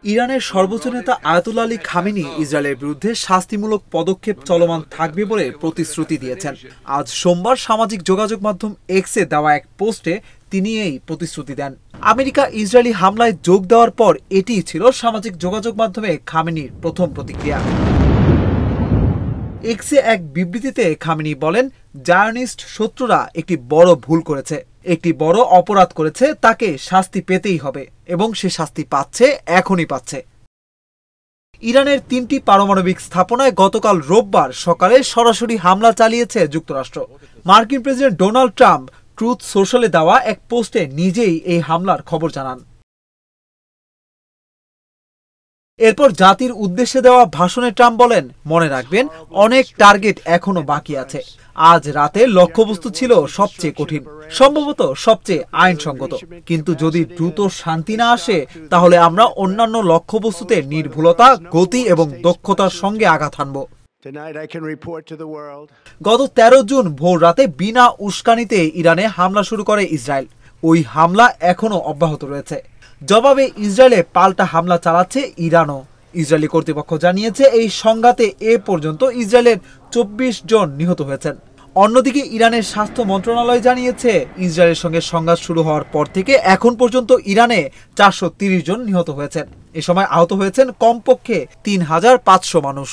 ইরানের সর্বোচ্চ নেতা আয়াতুল্লাহ আলী খামেনি ইসরায়েলের বিরুদ্ধে শাস্তিমূলক পদক্ষেপ চলমান থাকবে বলে প্রতিশ্রুতি দিয়েছেন। আজ সোমবার সামাজিক যোগাযোগ মাধ্যম এক্সে দেওয়া এক পোস্টে তিনি এই প্রতিশ্রুতি দেন। আমেরিকা ইসরায়েলি হামলায় যোগ দেওয়ার পর এটিই ছিল সামাজিক যোগাযোগ মাধ্যমে খামেনির প্রথম প্রতিক্রিয়া। এক্সে এক বিবৃতিতে খামেনি বলেন, জায়নিস্ট শত্রুরা একটি বড় ভুল করেছে, একটি বড় অপরাধ করেছে, তাকে শাস্তি পেতেই হবে এবং সে শাস্তি পাচ্ছে, এখনই পাচ্ছে। ইরানের 3টি পারমাণবিক স্থাপনায় গতকাল রোববার সকালে সরাসরি হামলা চালিয়েছে যুক্তরাষ্ট্র। মার্কিন প্রেসিডেন্ট ডোনাল্ড ট্রাম্প ট্রুথ সোশ্যালে দেওয়া এক পোস্টে নিজেই এই হামলার খবর জানান। এরপর জাতির উদ্দেশ্যে দেওয়া ভাষণে ট্রাম্প বলেন, মনে রাখবেন, অনেক টার্গেট এখনো বাকি আছে। আজ রাতে লক্ষ্যবস্তু ছিল সবচেয়ে কঠিন, সম্ভবত সবচেয়ে আইনসঙ্গত, কিন্তু যদি দ্রুত শান্তি না আসে তাহলে আমরা অন্যান্য লক্ষ্যবস্তুতে নির্ভুলতা, গতি এবং দক্ষতার সঙ্গে আঘাত হানব। গত 13 জুন ভোর রাতে বিনা উস্কানিতে ইরানে হামলা শুরু করে ইসরায়েল। ওই হামলা এখনো অব্যাহত রয়েছে। জবাবে ইসরায়েলে পাল্টা হামলা চালাচ্ছে ইরানও। ইসরায়েলি কর্তৃপক্ষ জানিয়েছে, এই সংঘাতে এ পর্যন্ত ইসরায়েলের 24 জন নিহত হয়েছেন। অন্যদিকে ইরানের স্বাস্থ্য মন্ত্রণালয় জানিয়েছে, ইসরায়েলের সঙ্গে সংঘাত শুরু হওয়ার পর থেকে এখন পর্যন্ত ইরানে 430 জন নিহত হয়েছেন। এ সময় আহত হয়েছেন কমপক্ষে 3500 মানুষ।